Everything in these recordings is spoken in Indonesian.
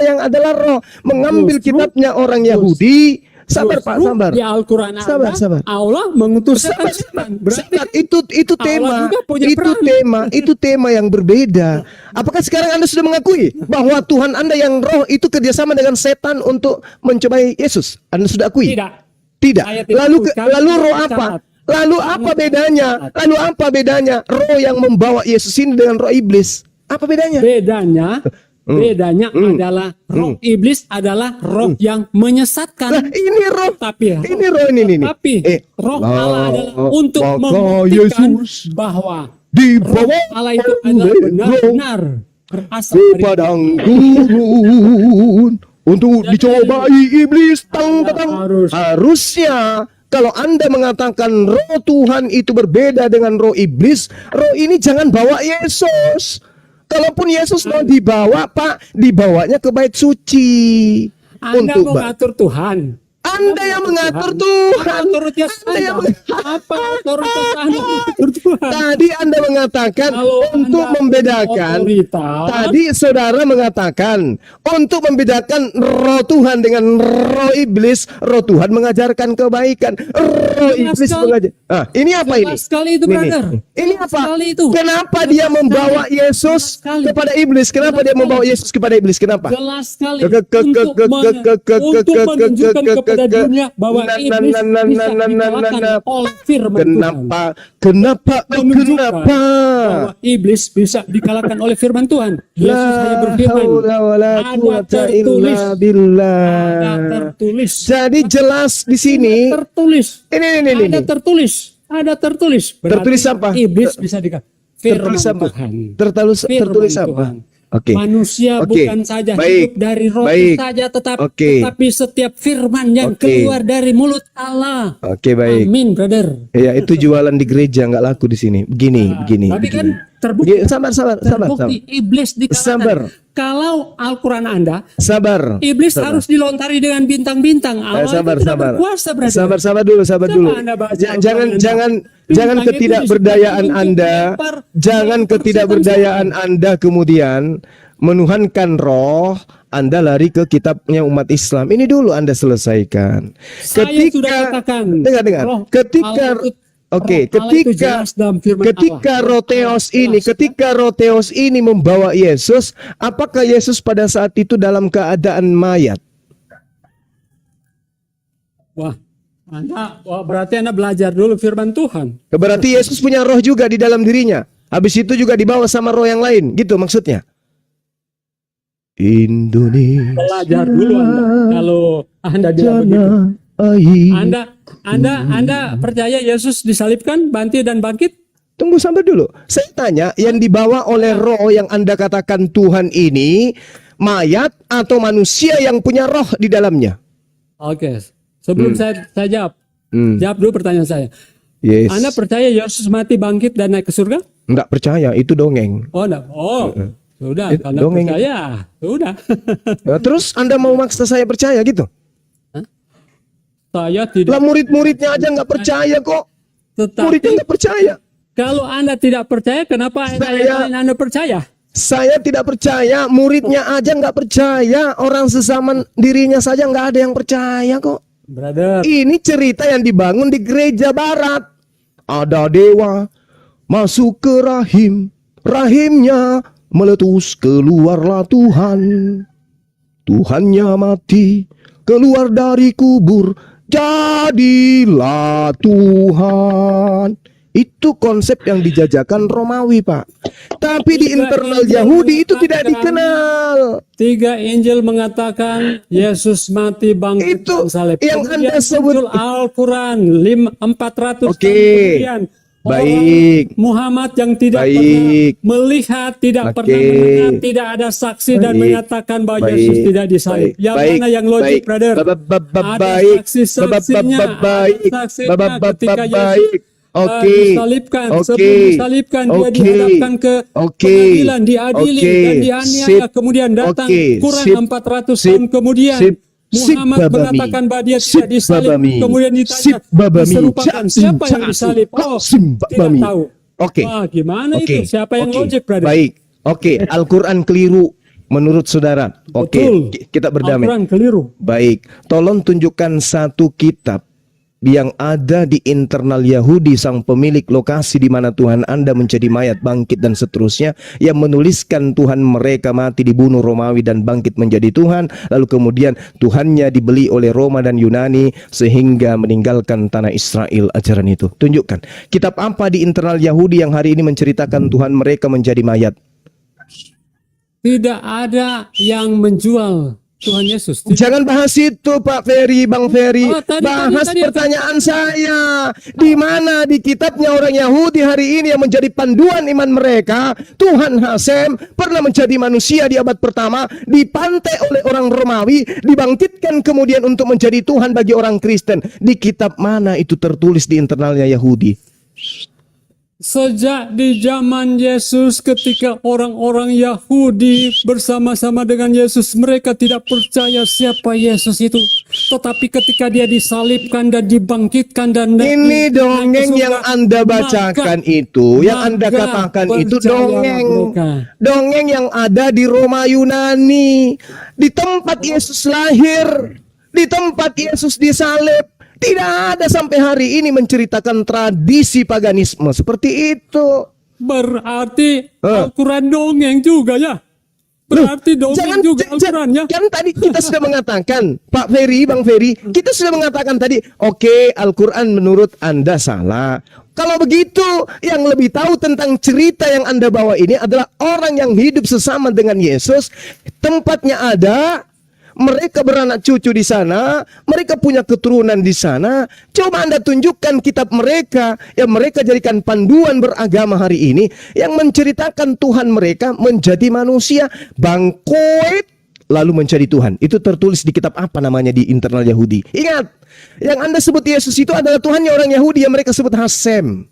yang adalah roh mengambil kitabnya orang Yahudi. Sabar Pak, sabar. Di Al-Quran Sabar. Allah mengutus setan. Berarti Itu tema, Allah juga punya peran. itu tema yang berbeda. Apakah sekarang Anda sudah mengakui bahwa Tuhan Anda yang roh itu kerjasama dengan setan untuk mencobai Yesus? Anda sudah akui? Tidak. Saya tidak Lalu roh apa? Lalu apa bedanya? Roh yang membawa Yesus ini dengan roh iblis? Apa bedanya? Bedanya adalah roh iblis adalah roh yang menyesatkan. Nah, ini roh. Tapi Tapi roh Allah adalah untuk membuktikan bahwa di roh bawah Allah itu adalah benar-benar berasal di dari padang gurun untuk dicobai iblis. Harusnya kalau Anda mengatakan roh Tuhan itu berbeda dengan roh iblis, roh ini jangan bawa Yesus. Kalaupun Yesus mau dibawa, Pak, dibawanya ke bait suci. Anda untuk mengatur Tuhan. Anda yang mengatur Tuhan. Apa otoritas Anda mengatur Tuhan? Tadi Anda mengatakan untuk membedakan. Tadi saudara mengatakan untuk membedakan roh Tuhan dengan roh iblis. Roh Tuhan mengajarkan kebaikan. Roh iblis mengajar. Ini apa ini? Sekali itu, brother. Ini apa? Kenapa dia membawa Yesus kepada iblis? Kenapa dia membawa Yesus kepada iblis? Kenapa? Jelas sekali untuk menunjukkan kepada dunia bahwa iblis bisa dikalahkan oleh firman Tuhan. Kenapa? Bahwa iblis bisa dikalahkan oleh firman Tuhan. Yesus hanya berfirman, ada tertulis. Jadi jelas di sini. Ada tertulis. Tertulis apa? Iblis bisa dikalahkan. Tertulis apa? Tertulis apa? Manusia bukan saja hidup dari roti saja, tetapi setiap firman yang keluar dari mulut Allah. Baik. Amin, brother. Ya, itu jualan di gereja, nggak laku di sini. Begini. Tapi kan terbukti. Sabar. Iblis dikalahkan. Kalau Al-Quran Anda, iblis harus dilontari dengan bintang-bintang. Allah berkuasa, brother. Sabar dulu. Jangan ketidakberdayaan Anda. Jangan ketidakberdayaan Anda kemudian menuhankan roh. Anda lari ke kitabnya umat Islam. Ini dulu Anda selesaikan. Sudah katakan. Dengar. Ketika roh Theos ini membawa Yesus, apakah Yesus pada saat itu dalam keadaan mayat? Berarti Anda belajar dulu firman Tuhan. Berarti Yesus punya roh juga di dalam dirinya. Habis itu juga dibawa sama roh yang lain, gitu maksudnya. Indonesia. Belajar dulu Anda. Kalau Anda tidak begitu. Anda percaya Yesus disalibkan, banti dan bangkit? Tunggu sampai dulu. Saya tanya, yang dibawa oleh roh yang Anda katakan Tuhan ini mayat atau manusia yang punya roh di dalamnya? Sebelum saya jawab, jawab dulu pertanyaan saya. Yes. Anda percaya Yesus mati, bangkit dan naik ke surga? Enggak percaya, itu dongeng. Sudah, itu Anda dongeng. percaya, sudah. Terus Anda mau maksa saya percaya gitu? Saya tidak. Lah murid-muridnya aja nggak percaya kok. Muridnya nggak percaya. Kalau Anda tidak percaya, kenapa Anda percaya? Saya tidak percaya, muridnya aja nggak percaya, orang sesama dirinya saja nggak ada yang percaya kok. Brother. Ini cerita yang dibangun di gereja barat. Ada dewa masuk ke rahimnya meletus, keluarlah Tuhan. Tuhannya mati, keluar dari kubur, jadilah Tuhan. Itu konsep yang dijajakan Romawi, Pak. Tapi di internal Yahudi itu tidak dikenal. 3 Injil mengatakan Yesus mati, bangkit, itu salib. Yang Anda sebut Al-Quran 400 tahun kemudian. Baik. Muhammad yang tidak pernah melihat, tidak pernah mendengar, tidak ada saksi dan menyatakan bahwa Yesus tidak disalib. Yang mana yang logik, brother? Ada saksi-saksinya. Ketika Yesus disalibkan, sebelum disalibkan dia dihadapkan ke pengadilan, diadili dan dianiaya, kemudian datang kurang 400 tahun kemudian Muhammad mengatakan bahwa dia tidak disalib, kemudian ditanya diserupakan siapa yang disalib? Tidak tahu. Wah, gimana itu? Siapa yang logik, brother? Baik. Al-Quran keliru. Menurut saudara, oke, Betul. kita berdamai. Al-Quran keliru. Baik, tolong tunjukkan satu kitab yang ada di internal Yahudi, sang pemilik lokasi di mana Tuhan Anda menjadi mayat, bangkit dan seterusnya, yang menuliskan Tuhan mereka mati, dibunuh Romawi dan bangkit menjadi Tuhan, lalu kemudian Tuhannya dibeli oleh Roma dan Yunani sehingga meninggalkan tanah Israel. Ajaran itu tunjukkan kitab apa di internal Yahudi yang hari ini menceritakan Tuhan mereka menjadi mayat. Tidak ada yang menjual Tuhan Yesus. Jangan bahas itu, Pak Ferry, Bang Ferry. Bahas tadi pertanyaan saya. Di mana di kitabnya orang Yahudi hari ini yang menjadi panduan iman mereka, Tuhan Hasem pernah menjadi manusia di abad pertama, dipantai oleh orang Romawi, dibangkitkan kemudian untuk menjadi Tuhan bagi orang Kristen. Di kitab mana itu tertulis di internalnya Yahudi? Sejak di zaman Yesus, ketika orang-orang Yahudi bersama-sama dengan Yesus, mereka tidak percaya siapa Yesus itu. Tetapi ketika dia disalibkan dan dibangkitkan dan ini dongeng yang Anda bacakan itu, yang Anda katakan itu dongeng. Dongeng yang ada di Roma Yunani, di tempat Yesus lahir, di tempat Yesus disalib. Tidak ada sampai hari ini menceritakan tradisi paganisme seperti itu. Berarti Al-Quran dongeng juga ya? Berarti dongeng juga Al-Quran ya? Kan tadi kita sudah mengatakan, Pak Ferry, Bang Ferry, kita sudah mengatakan tadi, oke, Al-Quran menurut Anda salah. Kalau begitu, yang lebih tahu tentang cerita yang Anda bawa ini adalah orang yang hidup sesama dengan Yesus. Tempatnya ada, mereka beranak cucu di sana, mereka punya keturunan di sana. Coba Anda tunjukkan kitab mereka yang mereka jadikan panduan beragama hari ini, yang menceritakan Tuhan mereka menjadi manusia, bangkit lalu menjadi Tuhan. Itu tertulis di kitab apa namanya di internal Yahudi? Ingat, yang Anda sebut Yesus itu adalah Tuhannya orang Yahudi yang mereka sebut Hasem.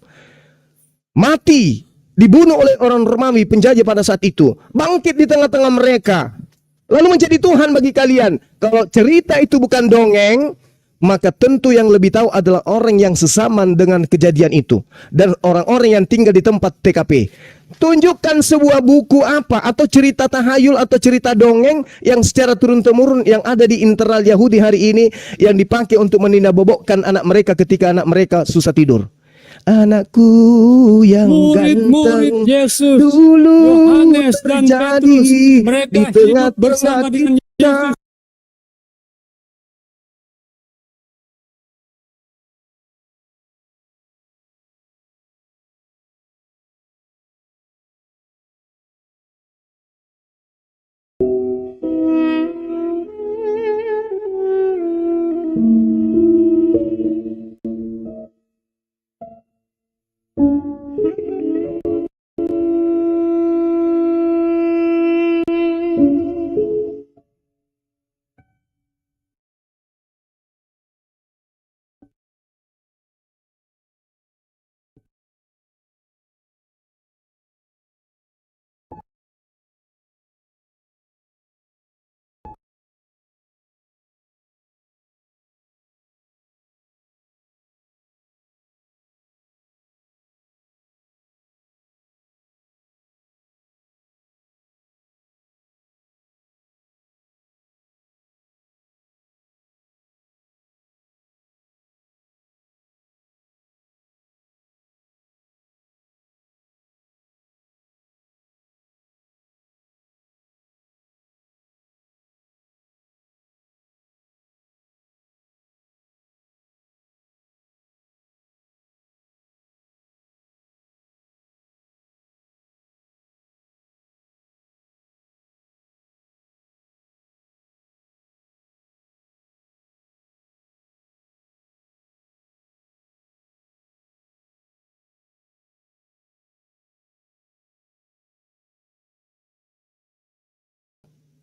Mati, dibunuh oleh orang Romawi penjajah pada saat itu, bangkit di tengah-tengah mereka, lalu menjadi Tuhan bagi kalian. Kalau cerita itu bukan dongeng, maka tentu yang lebih tahu adalah orang yang sesaman dengan kejadian itu, dan orang-orang yang tinggal di tempat TKP. Tunjukkan sebuah buku apa, atau cerita tahayul, atau cerita dongeng yang secara turun-temurun yang ada di internal Yahudi hari ini, yang dipakai untuk menindabobokkan anak mereka ketika anak mereka susah tidur. Anakku yang murid-murid ganteng Yesus, dulu Yohanes dan terjadi Petrus, mereka di hidup tengah-tengah bersama dengan kita. Yesus.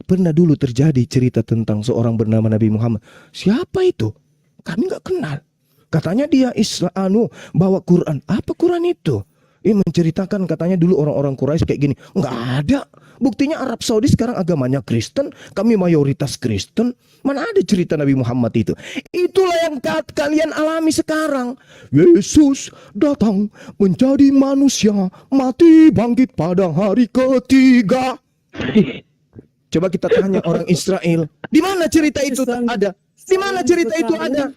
Pernah dulu terjadi cerita tentang seorang bernama Nabi Muhammad. Siapa itu? Kami nggak kenal. Katanya dia Islam, bawa Quran. Apa Quran itu? Ini menceritakan katanya dulu orang-orang Quraisy kayak gini. Nggak ada. Buktinya Arab Saudi sekarang agamanya Kristen. Kami mayoritas Kristen. Mana ada cerita Nabi Muhammad itu? Itulah yang kalian alami sekarang. Yesus datang menjadi manusia, mati bangkit pada hari ketiga. Coba kita tanya orang Israel, di mana cerita itu ada? Di mana cerita itu ada?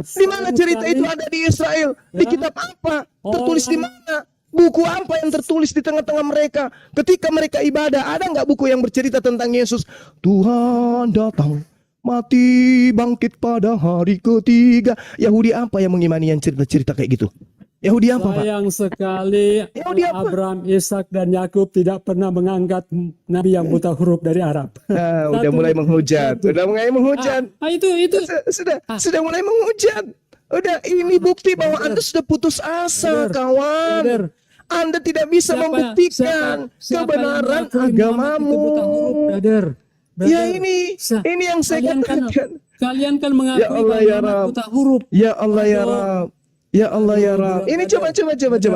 Di mana cerita itu ada di Israel? Di kitab apa? Tertulis di mana? Buku apa yang tertulis di tengah-tengah mereka? Ketika mereka ibadah, ada nggak buku yang bercerita tentang Yesus? Tuhan datang, mati, bangkit pada hari ketiga. Yahudi apa yang mengimani yang cerita-cerita kayak gitu? Yahudi apa, Pak? Sayang sekali Yahudi apa? Abraham, Ishak dan Yakub tidak pernah mengangkat nabi yang buta huruf dari Arab. Nah, udah mulai menghujat. Udah mulai menghujat. Itu Sudah mulai menghujat. Udah, ini bukti bahwa Anda sudah putus asa, kawan. brother. Anda tidak bisa membuktikan kebenaran agamamu. Ya ini yang saya katakan. Kalian kan mengakui Ya Allah, ya bahwa Rab. buta huruf. Ya Allah ya Rab. Ya Allah ya Rab. Ini coba.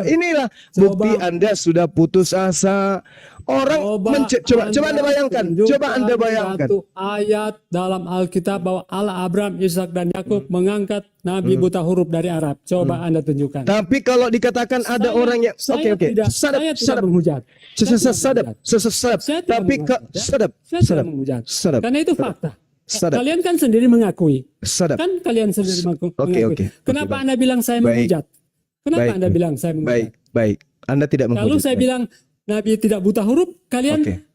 Inilah bukti Anda sudah putus asa. Orang coba Anda bayangkan. Coba Anda bayangkan. Satu ayat dalam Alkitab bahwa Allah Abraham, Ishak dan Yakub mengangkat nabi buta huruf dari Arab. Coba Anda tunjukkan. Tapi kalau dikatakan ada orang yang saya tidak menghujat. Tapi Saya tidak menghujat. Karena itu fakta. Sadap. Kalian kan sendiri mengakui. Sadap. Kan kalian sendiri mengakui. Oke. Kenapa Anda bilang saya menghujat? Kenapa Anda bilang saya menghujat? Baik. Anda tidak menghujat. Kalau saya bilang Nabi tidak buta huruf, kalian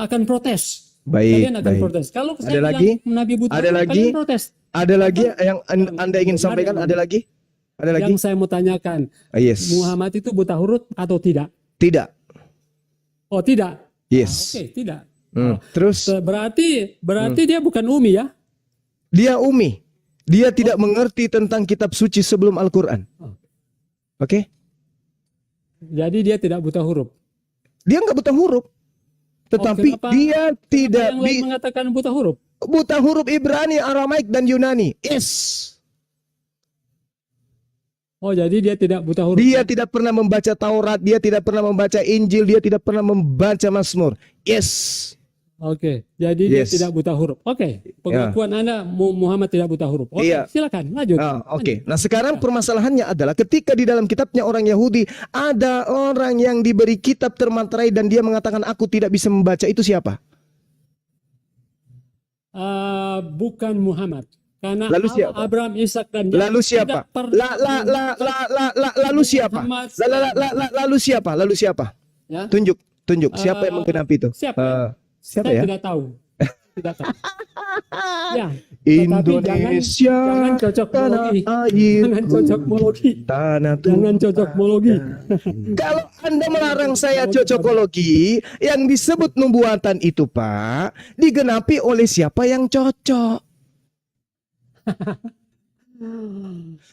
akan protes. Kalian akan protes. Kalau saya bilang Nabi buta huruf, kalian protes. Ada lagi yang Anda ingin sampaikan? Ada lagi? Yang saya mau tanyakan, Muhammad itu buta huruf atau tidak? Tidak. Oh, tidak. Yes. Oke, tidak. Terus berarti dia bukan umi ya? dia umi. Dia tidak mengerti tentang kitab suci sebelum Al-Quran. Oke? Jadi dia tidak buta huruf. Dia nggak buta huruf. Tetapi dia tidak yang lain mengatakan buta huruf. Buta huruf Ibrani, Aramaik dan Yunani. Yes. Oh, jadi dia tidak buta huruf. Dia tidak pernah membaca Taurat, dia tidak pernah membaca Injil, dia tidak pernah membaca Mazmur. Yes. Oke, jadi dia tidak buta huruf. Oke, pengakuan Anda Muhammad tidak buta huruf. Oke, silakan lanjut. Oke. Nah, sekarang permasalahannya adalah ketika di dalam kitabnya orang Yahudi ada orang yang diberi kitab termaterai dan dia mengatakan aku tidak bisa membaca, itu siapa? Bukan Muhammad. Karena lalu siapa? Abraham, Ishak dan Yakub. Lalu siapa? Lalu siapa? Lalu siapa? Lalu siapa? Ya? Tunjuk siapa yang menggenapi itu? Siapa? Siapa Saya ya? tidak tahu. Tidak tahu. Ya, Indonesia jangan cocokmologi. Jangan cocokmologi. Jangan cocokmologi. Kalau Anda melarang saya cocokologi, yang disebut nubuatan itu, Pak, digenapi oleh siapa yang cocok?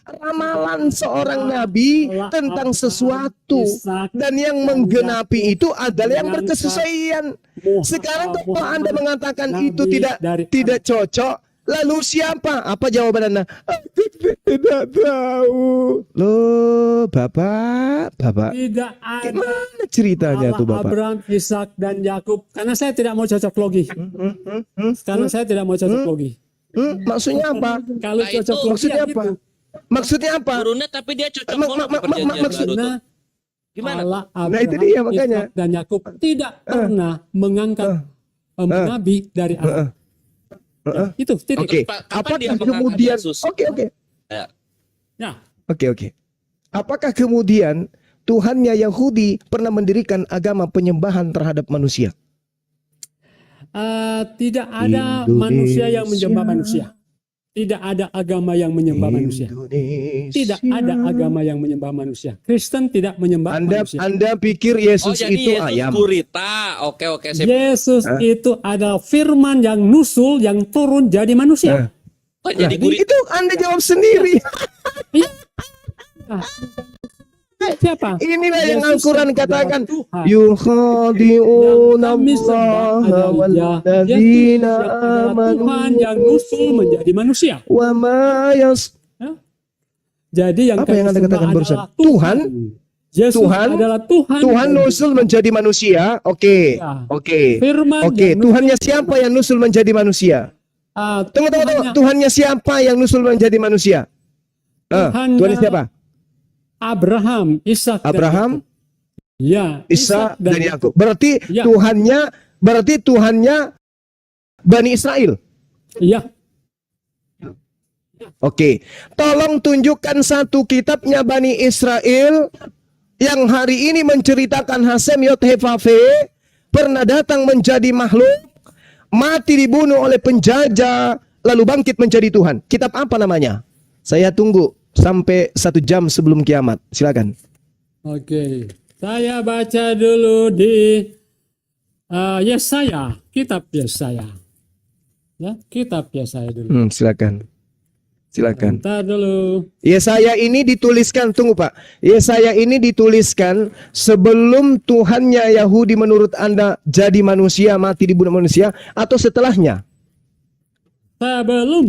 Ramalan seorang nabi tentang sesuatu dan yang menggenapi itu adalah yang berkesesuaian. Sekarang kalau Anda mengatakan itu tidak cocok, lalu siapa? Apa jawaban Anda? Aku tidak tahu. Loh, Bapak. Tidak ada. Gimana ceritanya tuh, Bapak? Abraham, Ishak dan Yakub. Karena saya tidak mau cocok logi. Karena saya tidak mau cocok logi. Maksudnya apa? Kalau cocok Maksudnya apa? Maksudnya apa? Turunnya tapi dia cocok maksudnya gimana? Nah itu dia makanya. Ishak dan Yakub tidak pernah mengangkat nabi dari Arab. Itu titik. Oke. Apakah kemudian? Oke. Ya. Oke. Apakah kemudian Tuhannya Yahudi pernah mendirikan agama penyembahan terhadap manusia? Tidak ada manusia yang menyembah manusia. Tidak ada agama yang menyembah manusia. Tidak ada agama yang menyembah manusia. Kristen tidak menyembah manusia. Anda pikir Yesus itu Yesus ayam? Gurita. Oke. Yesus itu adalah firman yang nusul, yang turun jadi manusia. Jadi gurita. Itu Anda jawab sendiri. Siapa? Inilah yang Al-Quran katakan, Tuhan. yukhadi'una Allah walladzina amanu Tuhan yang nusul menjadi manusia. wa ma yas. Jadi yang Apa yang Anda katakan barusan? Tuhan. Yesus Tuhan adalah Tuhan. Tuhan nusul menjadi manusia. Oke. Ya. Oke. Firman yang Tuhannya siapa yang nusul menjadi manusia? Tunggu. Tuhannya siapa yang nusul menjadi manusia? Tuhannya siapa? Abraham, Ishak, Ishak dan Yakub. Berarti Tuhannya Bani Israel. Iya. Oke, tolong tunjukkan satu kitabnya Bani Israel yang hari ini menceritakan Hasem Yothevave pernah datang menjadi makhluk, mati dibunuh oleh penjajah, lalu bangkit menjadi Tuhan. Kitab apa namanya? Saya tunggu sampai 1 jam sebelum kiamat. Silakan. Oke, saya baca dulu di Yesaya, kitab Yesaya. Ya, kitab Yesaya dulu. Silakan. Silakan. Bentar dulu. Yesaya ini dituliskan, tunggu Pak. Yesaya ini dituliskan sebelum Tuhannya Yahudi menurut Anda jadi manusia, mati dibunuh manusia, atau setelahnya? Sebelum,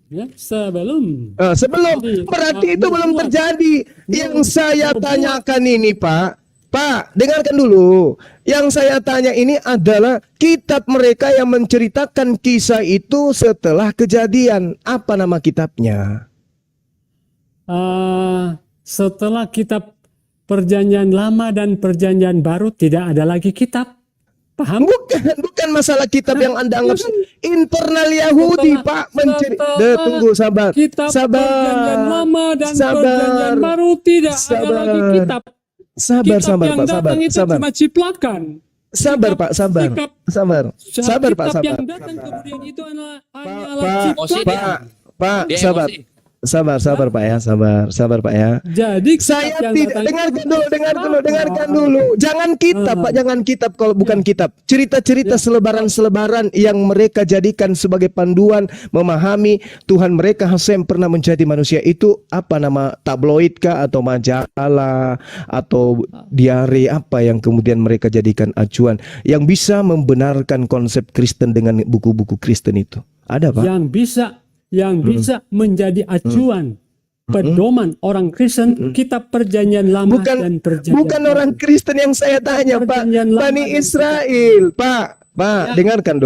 ya, sebelum. Sebelum, berarti itu belum terjadi. Yang saya tanyakan ini Pak, dengarkan dulu. Yang saya tanya ini adalah kitab mereka yang menceritakan kisah itu setelah kejadian. Apa nama kitabnya? Setelah kitab Perjanjian Lama dan Perjanjian Baru tidak ada lagi kitab. Paham? Bukan masalah kitab yang Anda anggap internal Yahudi, Pak. Tunggu, sabar. Kitab Perjanjian Lama dan Perjanjian Baru tidak ada lagi kitab. Sabar, Yang datang itu cuma ciplakan. Sabar, Pak, sabar. Sabar, Pak, sabar. Yang datang kemudian itu hanyalah Pak, Dia sabar. emosi. Sabar Pak ya, sabar Pak ya. Jadi Saya tidak dengarkan dulu. Jangan kitab Pak, jangan kitab kalau bukan kitab. Cerita-cerita selebaran-selebaran yang mereka jadikan sebagai panduan memahami Tuhan mereka Hasem pernah menjadi manusia itu apa nama tabloid kah atau majalah atau diare apa yang kemudian mereka jadikan acuan yang bisa membenarkan konsep Kristen dengan buku-buku Kristen itu. Ada Pak? Yang bisa menjadi acuan pedoman orang Kristen, kitab Perjanjian Lama dan Perjanjian Bukan Baru. orang Kristen yang saya tanya, Pak. Perjanjian Lama Bani dan Israel, Pak. Dengarkan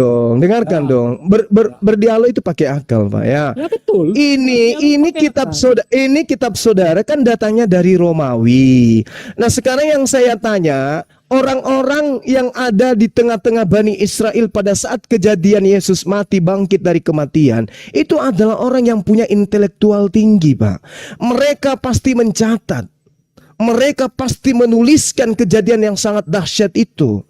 dong. Berdialog itu pakai akal, Pak ya. Ya betul. Ini kitab saudara kan datangnya dari Romawi. Nah, sekarang yang saya tanya, orang-orang yang ada di tengah-tengah Bani Israel pada saat kejadian Yesus mati bangkit dari kematian, itu adalah orang yang punya intelektual tinggi, Pak. Mereka pasti mencatat. Mereka pasti menuliskan kejadian yang sangat dahsyat itu.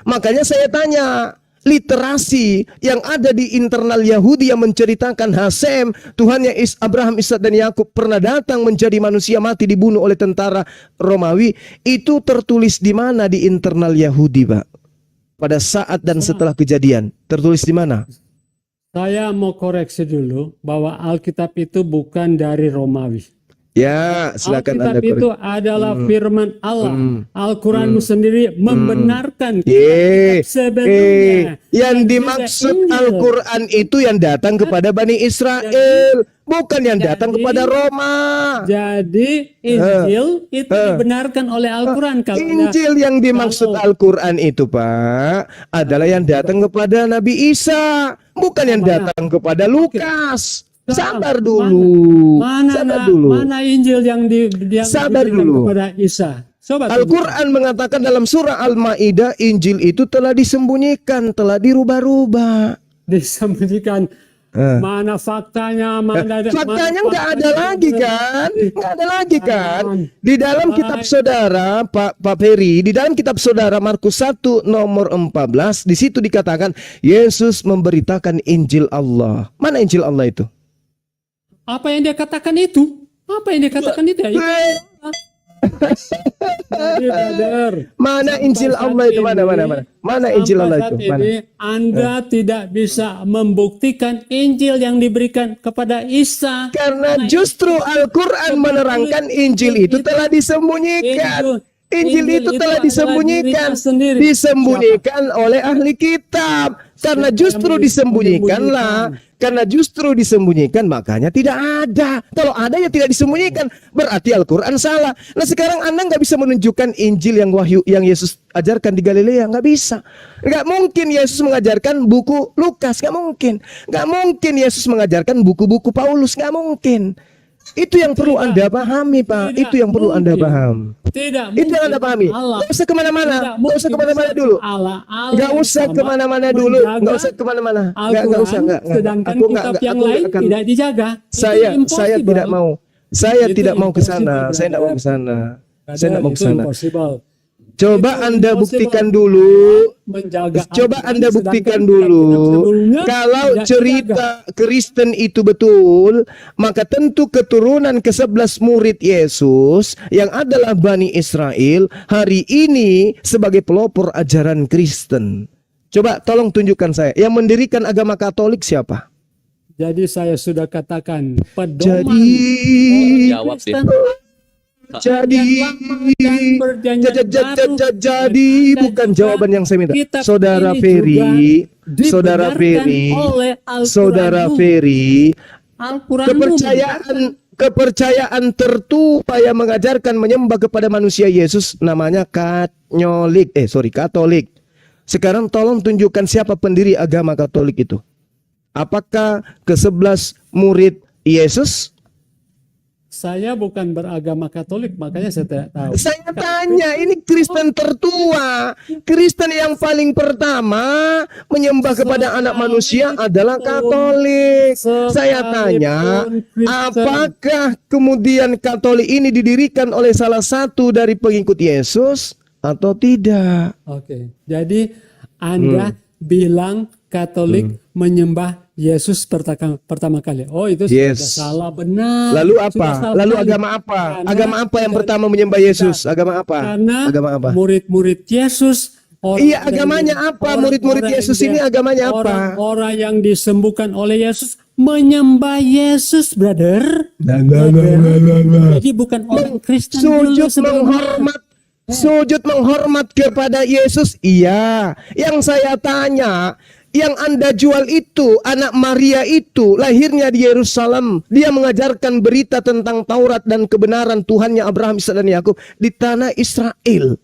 Makanya saya tanya, literasi yang ada di internal Yahudi yang menceritakan Hasem, Tuhannya Abraham, Ishak dan Yakub pernah datang menjadi manusia, mati dibunuh oleh tentara Romawi, itu tertulis di mana di internal Yahudi, Pak? Pada saat dan setelah kejadian, tertulis di mana? Saya mau koreksi dulu bahwa Alkitab itu bukan dari Romawi. Ya, silakan Anda Alkitab itu koreksi. adalah firman Allah. Al-Quranmu sendiri membenarkan sebelumnya. Yang dimaksud Al-Quran itu yang datang kepada Bani Israel, bukan yang datang kepada Roma. Jadi Injil itu dibenarkan oleh Al-Quran. Injil yang dimaksud Al-Quran itu, Pak, adalah yang datang kepada Nabi Isa, bukan yang datang kepada Lukas. Sabar dulu. Mana Injil yang sabar diberikan dulu kepada Isa? Al-Quran mengatakan dalam surah Al-Ma'idah, Injil itu telah disembunyikan, telah dirubah-rubah. Disembunyikan. Mana faktanya? Faktanya nggak ada lagi kan? Nggak ada lagi kan? Di dalam kitab saudara, Pak Ferry, di dalam kitab saudara Markus 1 nomor 14, di situ dikatakan Yesus memberitakan Injil Allah. Mana Injil Allah itu? Apa yang dia katakan itu? Apa yang dia katakan itu? Mana Injil Allah itu? Mana Injil Allah itu? Anda tidak bisa membuktikan Injil yang diberikan kepada Isa. Karena justru Al-Quran menerangkan Injil itu telah disembunyikan. Injil itu telah disembunyikan oleh ahli kitab. Karena justru disembunyikan, makanya tidak ada. Kalau ada ya tidak disembunyikan, berarti Al-Quran salah. Nah, sekarang Anda nggak bisa menunjukkan Injil yang wahyu yang Yesus ajarkan di Galilea, nggak bisa. Nggak mungkin Yesus mengajarkan buku Lukas, nggak mungkin. Nggak mungkin Yesus mengajarkan buku-buku Paulus, nggak mungkin. Itu yang perlu Tidak. Anda pahami, Pak. Tidak Itu yang perlu Anda mungkin. paham. Tidak Itu yang Anda mungkin pahami. Allah. Nggak usah kemana-mana. Tidak Nggak usah mungkin kemana-mana satu dulu. Allah Nggak yang usah sama kemana-mana dulu. menjaga Nggak usah kemana-mana. Nggak Al-Quran, usah. Nggak. sedangkan Aku kitab yang aku lain akan. tidak dijaga. Itu Saya impossible. tidak mau. Saya Itu tidak mau ke impossible, sana. Saya tidak mau ke brother. sana. Brother, Saya tidak mau ke itu sana. impossible. Coba Itu Anda impossible. buktikan dulu. Menjaga Coba Al-Quran, Anda sedangkan buktikan kitab-kitab dulu. sebelumnya Kalau tidak dijaga. cerita Kristen itu betul, maka tentu keturunan ke-11 murid Yesus yang adalah Bani Israel hari ini sebagai pelopor ajaran Kristen. Coba tolong tunjukkan saya. Yang mendirikan agama Katolik siapa? Jadi saya sudah katakan pedoman Jadi Jawab dia. Jadi bukan jawaban yang saya minta. Saudara Ferry, Saudara Ferry, kepercayaan tertua yang mengajarkan menyembah kepada manusia Yesus namanya Katolik. Katolik. Sekarang tolong tunjukkan siapa pendiri agama Katolik itu. Apakah ke-11 murid Yesus? Saya bukan beragama Katolik, makanya saya tidak tahu. Saya tanya, ini Kristen tertua, Kristen yang paling pertama menyembah kepada anak manusia adalah Katolik. Saya tanya, apakah kemudian Katolik ini didirikan oleh salah satu dari pengikut Yesus atau tidak? Oke, jadi Anda bilang Katolik menyembah Yesus pertama kali. Oh, itu sudah salah, benar. Lalu Sudah apa? salah Lalu kali. agama apa? Karena Agama apa yang pertama menyembah Yesus? Agama apa? Karena Agama apa? murid-murid Yesus. Iya, agamanya apa? Murid-murid Yesus ini agamanya apa? Orang yang disembuhkan oleh Yesus menyembah Yesus, brother. Jadi bukan orang Kristen dulu sebelumnya. Sujud menghormat kepada Yesus. Iya. Yang saya tanya, yang Anda jual itu, anak Maria itu, lahirnya di Yerusalem. Dia mengajarkan berita tentang Taurat dan kebenaran Tuhannya Abraham, Ishak dan Yakub di tanah Israel.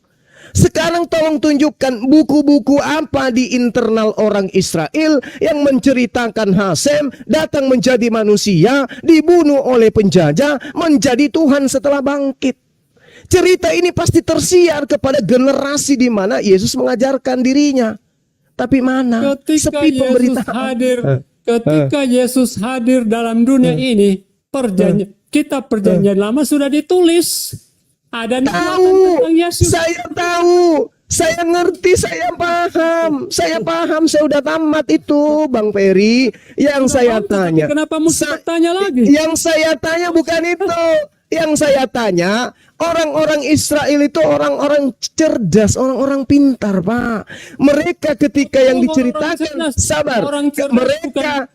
Sekarang tolong tunjukkan buku-buku apa di internal orang Israel yang menceritakan Hasem datang menjadi manusia, dibunuh oleh penjajah, menjadi Tuhan setelah bangkit. Cerita ini pasti tersiar kepada generasi di mana Yesus mengajarkan dirinya. Tapi mana? Ketika Sepi Yesus pemberitaan. hadir, ketika Yesus hadir dalam dunia ini, kitab perjanjian lama sudah ditulis. Ada nama tentang Yesus. Saya tahu, saya ngerti, saya paham, saya udah tamat itu, Bang Ferry. Yang saya tanya, kenapa mesti bertanya lagi? Yang saya tanya bukan itu. Yang saya tanya, orang-orang Israel itu orang-orang cerdas, orang-orang pintar, Pak. Mereka ketika yang diceritakan, sabar, mereka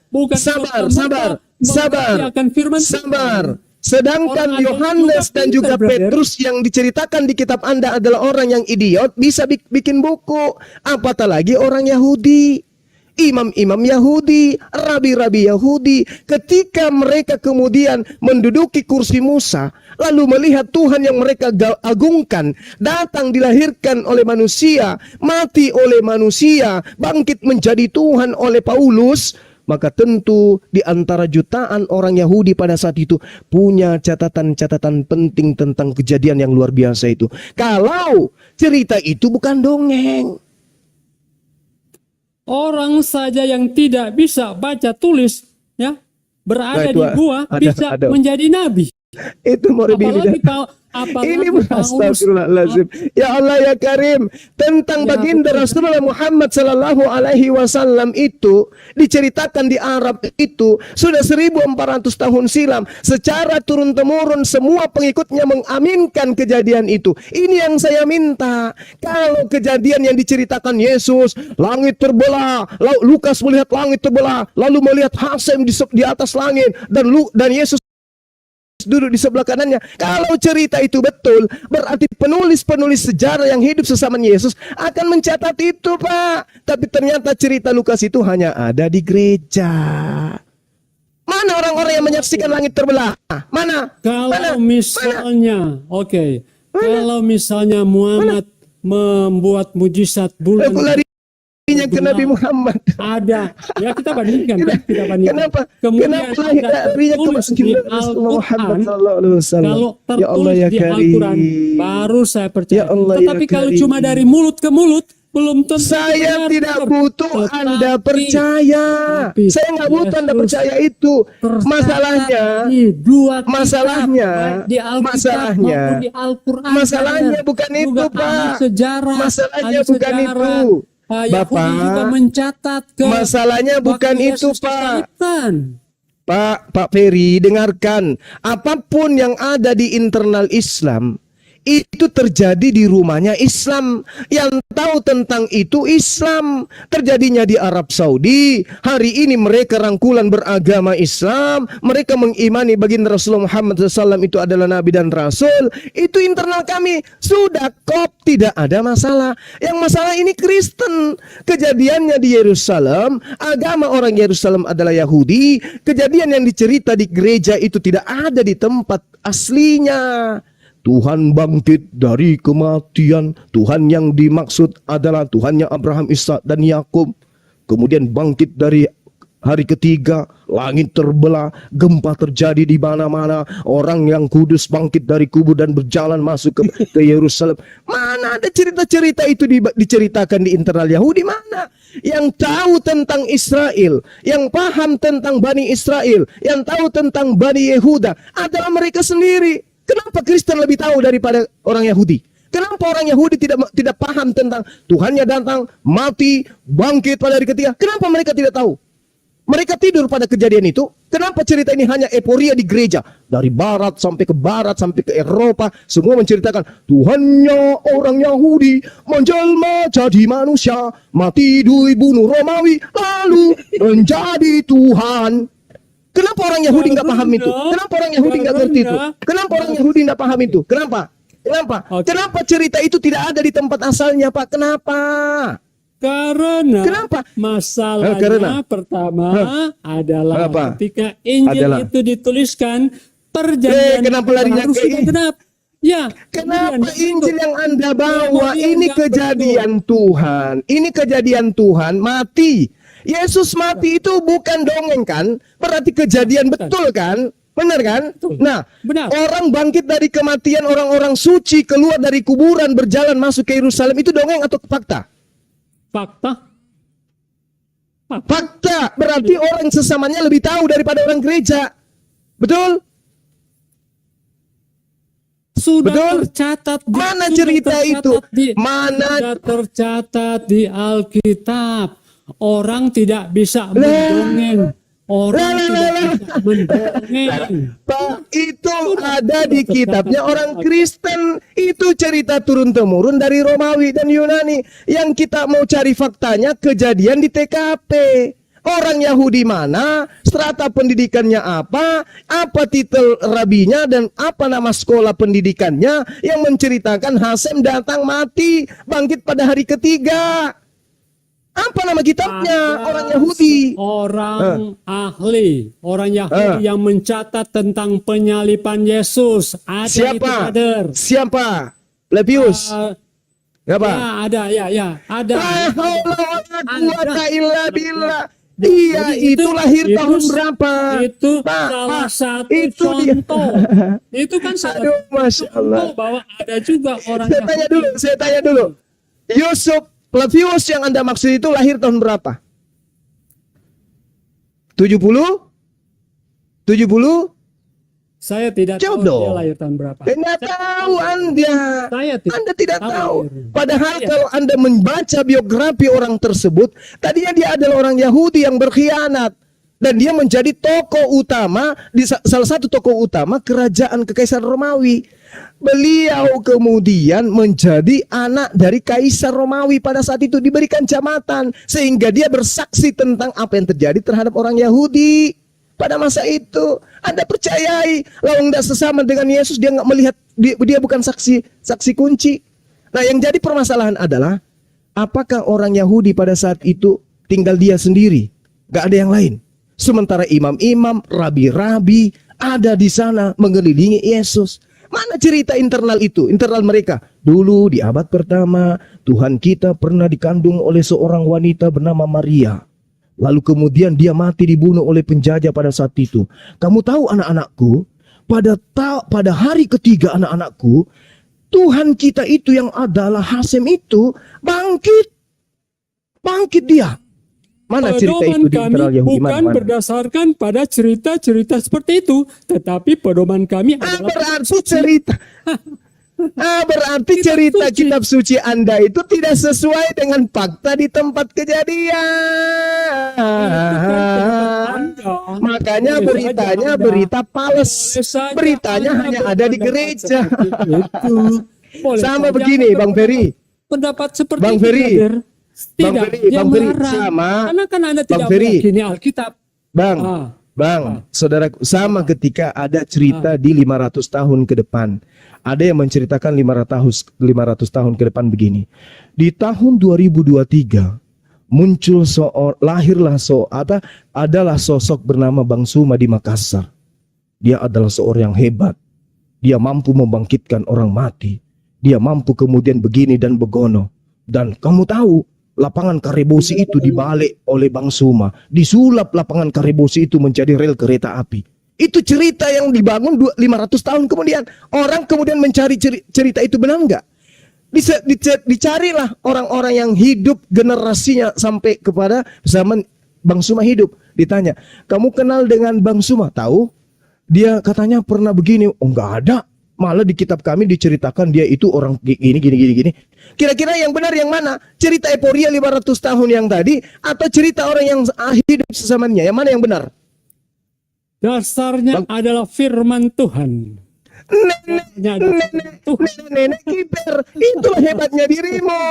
sabar. Sedangkan Yohanes dan juga Petrus yang diceritakan di kitab Anda adalah orang yang idiot, bisa bikin buku. Apatah lagi orang Yahudi. Imam-imam Yahudi, rabi-rabi Yahudi, ketika mereka kemudian menduduki kursi Musa, lalu melihat Tuhan yang mereka agungkan, datang dilahirkan oleh manusia, mati oleh manusia, bangkit menjadi Tuhan oleh Paulus, maka tentu di antara jutaan orang Yahudi pada saat itu punya catatan-catatan penting tentang kejadian yang luar biasa itu. Kalau cerita itu bukan dongeng. Orang saja yang tidak bisa baca tulis, ya, berada di gua bisa menjadi nabi. Itu mau ini astagfirullahaladzim. Ya Allah ya Karim, tentang baginda Rasulullah Muhammad sallallahu alaihi wasallam itu diceritakan di Arab itu sudah 1400 tahun silam. Secara turun temurun semua pengikutnya mengaminkan kejadian itu. Ini yang saya minta. Kalau kejadian yang diceritakan Yesus, langit terbelah, Lukas melihat langit terbelah, lalu melihat Hasem di atas langit, dan Yesus duduk di sebelah kanannya. Kalau cerita itu betul, berarti penulis-penulis sejarah yang hidup sesama Yesus akan mencatat itu, Pak. Tapi ternyata cerita Lukas itu hanya ada di gereja. Mana orang-orang yang menyaksikan langit terbelah? Mana? Kalau misalnya, kalau misalnya Muhammad membuat mujizat bulan Nabinya ke Nabi Muhammad. Ada. Ya kita bandingkan. Kita bandingkan. Kenapa? Kemudian Kenapa nabinya ke tertulis di Muhammad Al-Quran. sallallahu alaihi wasallam? Kalau Ya Allah tertulis ya di Karim. Al-Quran, baru saya percaya. Ya Allah ya Tetapi kalau Karim. cuma dari mulut ke mulut, belum tentu Saya benar. tidak butuh Tetapi- Anda percaya. tapi Saya nggak butuh Anda Yesus percaya itu. tercatat Masalahnya, di dua kitab, masalahnya, baik di Alkitab masalahnya, maupun di Al-Quran. masalahnya Brother. bukan itu, Juga Pak. ahli sejarah, Masalahnya ahli bukan sejarah. itu. Pak Bapak, Yahudi juga mencatat ke masalahnya bukan waktu itu, Yesus Pak. disalibkan. Pak Ferry, dengarkan. Apapun yang ada di internal Islam, itu terjadi di rumahnya Islam. Yang tahu tentang itu Islam. Terjadinya di Arab Saudi. Hari ini mereka rangkulan beragama Islam. Mereka mengimani baginda Rasulullah Muhammad SAW itu adalah Nabi dan Rasul. Itu internal kami. Sudah kop, tidak ada masalah. Yang masalah ini Kristen. Kejadiannya di Yerusalem. Agama orang Yerusalem adalah Yahudi. Kejadian yang dicerita di gereja itu tidak ada di tempat aslinya. Tuhan bangkit dari kematian. Tuhan yang dimaksud adalah Tuhannya Abraham, Ishak dan Yakub. Kemudian bangkit dari hari ketiga, langit terbelah, gempa terjadi di mana-mana. Orang yang kudus bangkit dari kubur dan berjalan masuk ke Yerusalem. Mana ada cerita-cerita itu diceritakan di internal Yahudi? Mana? Yang tahu tentang Israel, yang paham tentang Bani Israel, yang tahu tentang Bani Yehuda adalah mereka sendiri. Kenapa Kristen lebih tahu daripada orang Yahudi? Kenapa orang Yahudi tidak paham tentang Tuhannya datang, mati, bangkit pada hari ketiga? Kenapa mereka tidak tahu? Mereka tidur pada kejadian itu. Kenapa cerita ini hanya euforia di gereja? Dari barat sampai ke Eropa, semua menceritakan Tuhannya orang Yahudi menjelma jadi manusia, mati dibunuh Romawi, lalu menjadi Tuhan. Kenapa orang Yahudi nggak paham itu? Kenapa orang Yahudi nggak ngerti itu? Kenapa orang Yahudi nggak paham itu? Kenapa? Kenapa cerita itu tidak ada di tempat asalnya, Pak? Kenapa? Kenapa? Masalahnya pertama adalah ketika Injil itu dituliskan, perjanjian kenapa larinya baru sudah genap. Ya, kenapa Injil yang Anda bawa ini kejadian Tuhan? Ini kejadian Tuhan mati. Yesus mati itu bukan dongeng kan? Berarti kejadian betul kan? Benar kan? Betul. Nah, benar. Orang bangkit dari kematian, orang-orang suci keluar dari kuburan berjalan masuk ke Yerusalem, itu dongeng atau fakta? Fakta. Fakta. Berarti orang sesamanya lebih tahu daripada orang gereja. Betul? Sudah Betul? tercatat Mana cerita itu? Sudah tercatat di Alkitab. Orang tidak bisa mendongeng. Orang tidak bisa mendongeng. Pak, itu ada di kitabnya orang Kristen. Itu cerita turun-temurun dari Romawi dan Yunani. Yang kita mau cari faktanya kejadian di TKP. Orang Yahudi mana, strata pendidikannya apa titel rabinya, dan apa nama sekolah pendidikannya yang menceritakan Hasem datang mati, bangkit pada hari ketiga. Apa nama kitabnya? Orang Yahudi. Orang ahli, orang Yahudi yang mencatat tentang penyalipan Yesus. Ada Siapa? itu, brother. Siapa? Lepius. Apa? Ya, ada. Iya, itu lahir tahun berapa? Itu Pak, salah satu itu contoh. Itu kan salah Aduh, satu Masya Allah. contoh bahwa ada juga orang Saya tanya dulu. Yusuf Flavius yang Anda maksud itu lahir tahun berapa? 70? 70? Saya tidak Jawab tahu dong. dia lahir tahun berapa. Tidak tahu Anda. Anda tidak tahu. Padahal kalau Anda membaca biografi orang tersebut, tadinya dia adalah orang Yahudi yang berkhianat. Dan dia menjadi tokoh utama, salah satu tokoh utama kerajaan Kekaisaran Romawi. Beliau kemudian menjadi anak dari Kaisar Romawi pada saat itu, diberikan jabatan. Sehingga dia bersaksi tentang apa yang terjadi terhadap orang Yahudi pada masa itu. Anda percayai, lawang tidak sesama dengan Yesus, dia nggak melihat, dia bukan saksi kunci. Nah, yang jadi permasalahan adalah, apakah orang Yahudi pada saat itu tinggal dia sendiri, nggak ada yang lain? Sementara imam-imam, rabi-rabi ada di sana mengelilingi Yesus. Mana cerita internal itu, internal mereka? Dulu di abad pertama, Tuhan kita pernah dikandung oleh seorang wanita bernama Maria. Lalu kemudian dia mati dibunuh oleh penjajah pada saat itu. Kamu tahu anak-anakku, pada hari ketiga anak-anakku, Tuhan kita itu yang adalah Hasem itu bangkit dia. Mana cerita itu di internal Yahudi? Bukan berdasarkan pada cerita-cerita seperti itu, tetapi pedoman kami adalah berarti cerita. Berarti cerita kitab suci Anda itu tidak sesuai dengan fakta di tempat kejadian. Makanya beritanya berita pales. Beritanya hanya ada di gereja. Sama begini, Bang Ferry. Pendapat seperti Bang itu, Ferry. brother. Bang Ferry, sama. Karena kan Anda tidak Bang Ferry. meyakini Alkitab. Bang, saudara, sama ketika ada cerita di 500 tahun ke depan. Ada yang menceritakan 500 tahun ke depan begini. Di tahun 2023 muncul adalah sosok bernama Bang Suma di Makassar. Dia adalah seorang yang hebat. Dia mampu membangkitkan orang mati. Dia mampu kemudian begini dan begono. Dan kamu tahu, lapangan Karebosi itu dibalik oleh Bang Suma. Disulap lapangan Karebosi itu menjadi rel kereta api. Itu cerita yang dibangun 500 tahun kemudian. Orang kemudian mencari cerita itu benar enggak? Dicarilah orang-orang yang hidup generasinya sampai kepada zaman Bang Suma hidup. Ditanya, kamu kenal dengan Bang Suma? Tahu? Dia katanya pernah begini. Oh, enggak ada. Malah di kitab kami diceritakan dia itu orang gini. Kira-kira yang benar yang mana? Cerita euforia 500 tahun yang tadi atau cerita orang yang hidup sesamanya? Yang mana yang benar? Dasarnya adalah firman Tuhan. Nenek kiper, itulah hebatnya dirimu.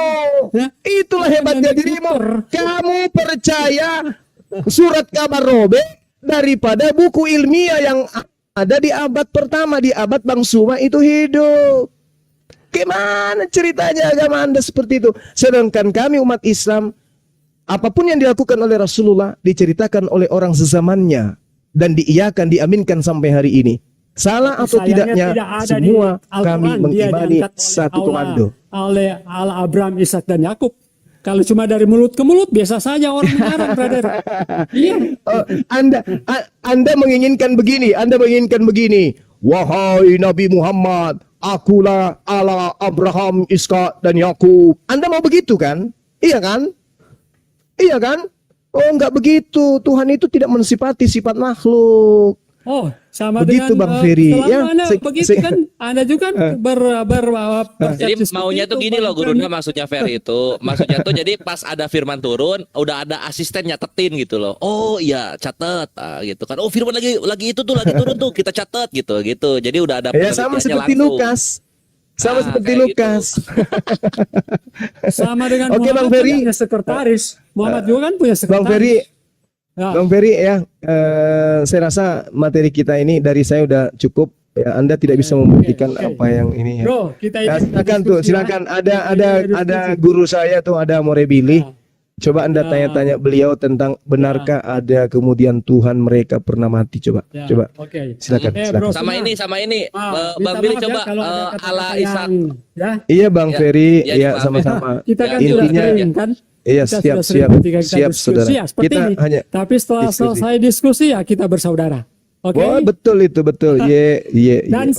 Itulah hebatnya dirimu. Kamu percaya surat kabar robek daripada buku ilmiah yang ada di abad pertama, di abad Bang Suma itu hidup. Gimana ceritanya agama Anda seperti itu? Sedangkan kami umat Islam, apapun yang dilakukan oleh Rasulullah diceritakan oleh orang sezamannya dan diiyakan, diaminkan sampai hari ini. Salah atau tidaknya, semua kami mengimani satu komando. Oleh Abraham, Ishak dan Yakub. Kalau cuma dari mulut ke mulut biasa saja orang mengarang, brother. Iya. Anda menginginkan begini, wahai Nabi Muhammad, akulah Allah Abraham, Ishak dan Yakub. Anda mau begitu kan? Iya kan? Oh, enggak begitu. Tuhan itu tidak mensifati sifat makhluk. Oh, sama begitu, dengan Bang Ferry. Anda begitu kan, Anda juga jadi maunya tuh gini loh, gurunya maksudnya Ferry itu. Maksudnya tuh jadi pas ada firman turun, udah ada asisten nyatetin gitu loh. Oh iya, catet gitu kan. Oh, firman lagi itu tuh lagi turun tuh, kita catet gitu. Jadi udah ada ya, sama seperti langsung. Lukas. Sama seperti Lukas. Gitu. Sama dengan Oke, Muhammad Bang Ferry. Punya sekretaris. Muhammad juga kan punya sekretaris. Bang Ferry. Ya. Bang Ferry ya, saya rasa materi kita ini dari saya udah cukup. Ya, Anda tidak bisa membuktikan apa yang ini ya. Bro, silakan ada guru saya tuh, ada Morebili. Coba Anda tanya-tanya beliau tentang benarkah ada kemudian Tuhan mereka pernah mati, coba. Silakan. Bro, sama ini Bang Billy coba ala Ishak. Ya? Iya Bang Ferry, iya sama-sama. Kita kan intinya kan. Iya, siap saudara. Kita hanya tapi setelah selesai diskusi ya kita bersaudara. Oke. Oh, betul itu, betul. Dan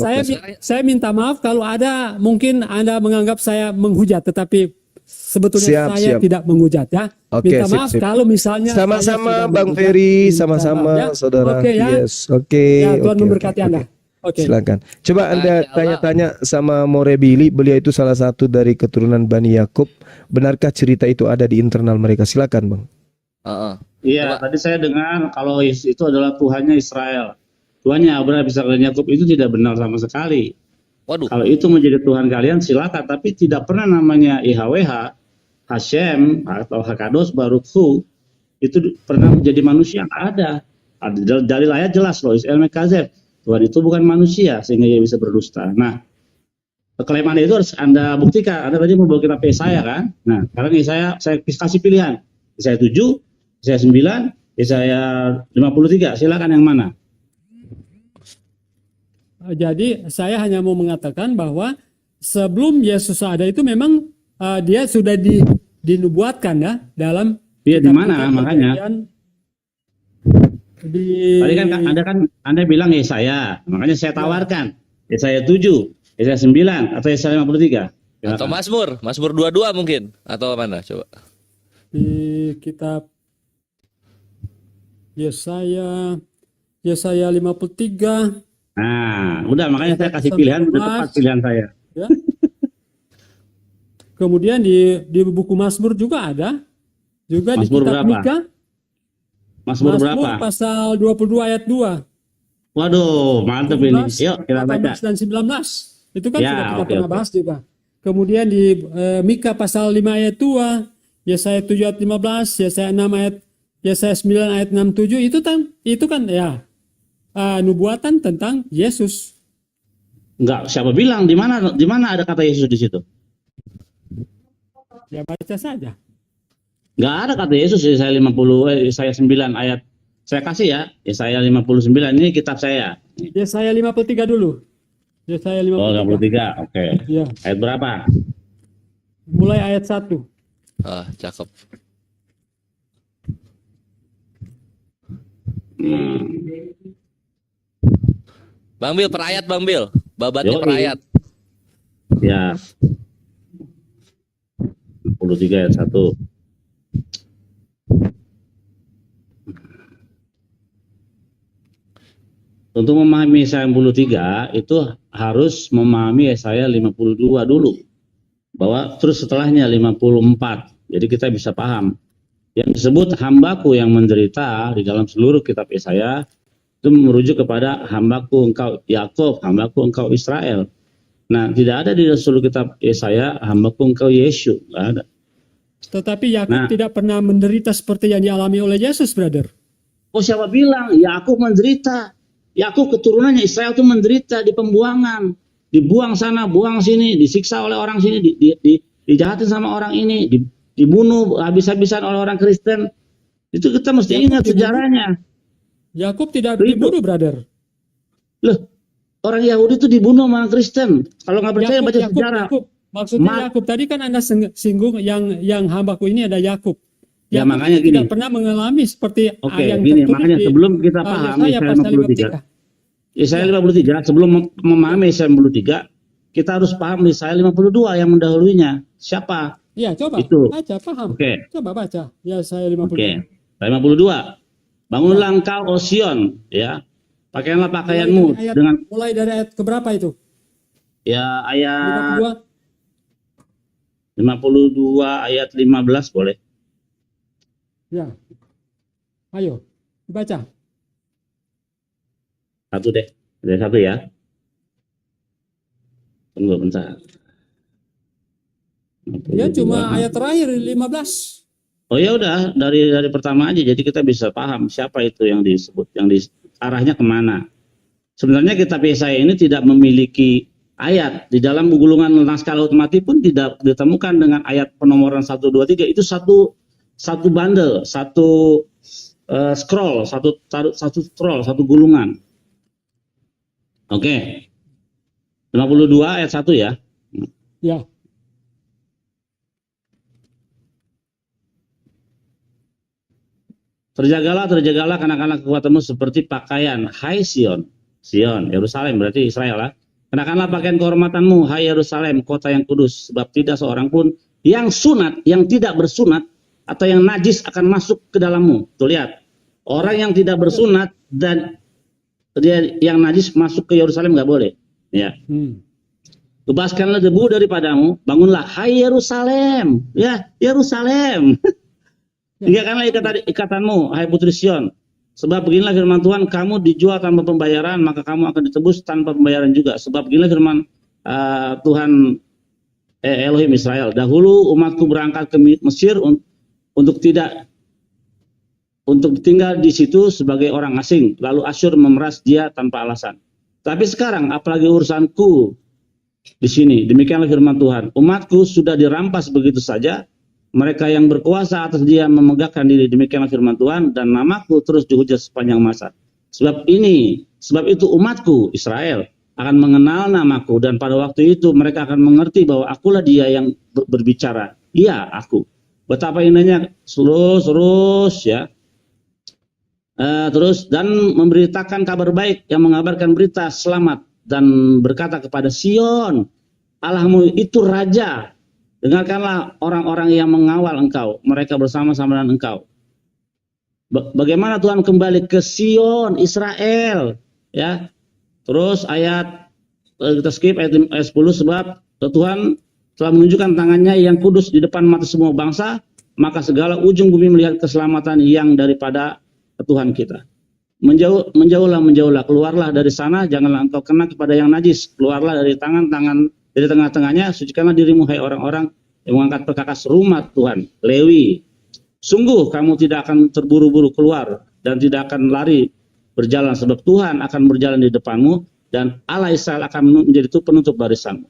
saya minta maaf kalau ada mungkin Anda menganggap saya menghujat, tetapi sebetulnya saya tidak menghujat ya. Minta maaf kalau misalnya sama-sama Bang Ferry, sama-sama saudara. Yes. Oke. Ya, Tuhan memberkati Anda. Silakan. Coba Anda tanya-tanya sama Morebili, beliau itu salah satu dari keturunan Bani Yakub. Benarkah cerita itu ada di internal mereka? Silakan, Bang. Iya, tadi saya dengar kalau itu adalah Tuhannya Israel. Tuhannya Abraham, Ishak dan Yakub itu tidak benar sama sekali. Waduh. Kalau itu menjadi Tuhan kalian silakan, tapi tidak pernah namanya YHWH, Hashem atau Hakados Baruch Hu itu pernah menjadi manusia, nggak ada. Dari ayat jelas loh, Israel Mekazeb. Tuhan itu bukan manusia sehingga dia bisa berdusta. Nah, kelemahan itu harus Anda buktikan. Anda tadi membawa kitab Yesaya kan? Nah, sekarang saya kasih pilihan. Yesaya 7, Yesaya 9, Yesaya 53. Silakan yang mana? Jadi saya hanya mau mengatakan bahwa sebelum Yesus ada itu memang dia sudah dinubuatkan ya dalam Dia di mana kitab-kitab makanya? perjanjian di Tadi kan Anda bilang Yesaya, makanya saya tawarkan Yesaya 7, Yesaya 9 atau Yesaya 53. Atau Mazmur 22 mungkin atau mana coba? di kitab Yesaya 53 Nah, udah makanya saya kasih pilihan, udah tepat pilihan saya. ya. Kemudian di buku Mazmur juga ada. Juga Mazmur di kitab berapa? Mika. Mazmur berapa? Pasal 22 ayat 2. Waduh, mantap ini. 17, Yuk kita baca. 18 dan 19. Itu kan Ya, sudah kita oke, pernah oke. bahas juga. Kemudian di Mika pasal 5 ayat 2, Yesaya 7 ayat 15, Yesaya 6 ayat Yesaya 9 ayat 67 itu kan ya nubuatan tentang Yesus. Enggak, siapa bilang di mana ada kata Yesus di situ? Ya baca saja. Enggak ada kata Yesus di Yesaya Yesaya 9 ayat. Saya kasih ya, Yesaya 59 ini kitab saya. Yesaya 53 dulu. Yesaya 53. Oh, 53. Oke. Ya, Ayat berapa? mulai ayat 1. Ah, cakep. Bang Bil, perayat Bang Bil. Babatnya Yoi. perayat. Ya. 63 ayat 1. Untuk memahami Yesaya 53 itu harus memahami Yesaya 52 dulu. Bahwa terus setelahnya 54. Jadi kita bisa paham. Yang disebut hambaku yang menderita di dalam seluruh kitab Yesaya itu merujuk kepada hambaku engkau Yakub, hambaku engkau Israel. Nah, tidak ada di seluruh kitab Yesaya hambaku engkau Yesus, nggak ada. Tetapi Yakub Nah. tidak pernah menderita seperti yang dialami oleh Yesus, brother. Oh, siapa bilang Yakub menderita? Yakub keturunannya Israel itu menderita di pembuangan, dibuang sana, buang sini, disiksa oleh orang sini, dijahatin sama orang ini, dibunuh habis-habisan oleh orang Kristen. Itu kita mesti Yakub ingat dibunuh? sejarahnya. Yakub tidak Itu. dibunuh, brother. Loh, orang Yahudi itu dibunuh sama orang Kristen. Kalau nggak percaya baca sejarah. Maksudnya Yakub tadi kan Anda singgung yang hambaku ini ada Yakub. Ya, Yakub makanya tidak gini. pernah mengalami seperti Oke, yang gini, tertulis makanya di sebelum kita paham Yesaya Yesaya pasal 53, Yesaya 53, sebelum memahami Yesaya 53, kita harus paham Yesaya 52 yang mendahulunya. Siapa? Ya, coba Itu. baca, paham. Oke. Coba baca. Yesaya 52. Oke. Ayat 52. Bangunlah engkau O Sion, ya. Pakaianlah pakaianmu dengan Mulai dari ayat keberapa itu? ya ayat 52. 52 ayat 15 boleh. Ya. Ayo, baca. Satu deh. Ada satu ya. Tunggu bentar. Ya 52. cuma ayat terakhir 15. Oh ya udah dari pertama aja jadi kita bisa paham siapa itu yang disebut arahnya kemana. Sebenarnya kitab Yesaya ini tidak memiliki ayat di dalam gulungan naskah Laut Mati pun tidak ditemukan dengan ayat penomoran 1, 2, 3 itu satu bundle, satu scroll, satu gulungan. Oke. 52 ayat 1 ya. Ya. Terjagalah kanak-kanak kekuatanmu seperti pakaian. Hai Sion, Yerusalem berarti Israel lah. Kenakanlah pakaian kehormatanmu, hai Yerusalem, kota yang kudus. Sebab tidak seorang pun yang sunat, yang tidak bersunat, atau yang najis akan masuk ke dalammu. Tuh lihat, orang yang tidak bersunat dan dia yang najis masuk ke Yerusalem nggak boleh. Ya. Bebaskanlah debu daripadamu, bangunlah, hai Yerusalem, ya Yerusalem. Tinggalkanlah ikatanmu, hai putri Sion. Sebab beginilah firman Tuhan, kamu dijual tanpa pembayaran, maka kamu akan ditebus tanpa pembayaran juga. Sebab beginilah firman Tuhan Elohim Israel. Dahulu umatku berangkat ke Mesir untuk tinggal di situ sebagai orang asing. Lalu Asyur memeras dia tanpa alasan. Tapi sekarang, apalagi urusanku di sini. Demikianlah firman Tuhan. Umatku sudah dirampas begitu saja. Mereka yang berkuasa atas dia memegahkan diri, demikianlah firman Tuhan, dan namaku terus dihujat sepanjang masa. Sebab itu umatku Israel akan mengenal namaku, dan pada waktu itu mereka akan mengerti bahwa akulah dia yang berbicara. Iya, aku. Betapa indahnya, terus ya. Terus dan memberitakan kabar baik, yang mengabarkan berita selamat dan berkata kepada Sion, Allahmu itu raja. Dengarkanlah orang-orang yang mengawal engkau, mereka bersama-sama dengan engkau. Bagaimana Tuhan kembali ke Sion, Israel, ya. Terus ayat kita skip ayat 10, sebab Tuhan telah menunjukkan tangannya yang kudus di depan mata semua bangsa, maka segala ujung bumi melihat keselamatan yang daripada Tuhan kita. Menjauhlah, keluarlah dari sana, janganlah engkau kena kepada yang najis, keluarlah dari dari tengah-tengahnya, sucikanlah dirimu hai orang-orang yang mengangkat perkakas rumah Tuhan. Lewi, sungguh kamu tidak akan terburu-buru keluar dan tidak akan lari berjalan, sebab Tuhan akan berjalan di depanmu dan Allah Israel akan menjadi penutup barisanmu.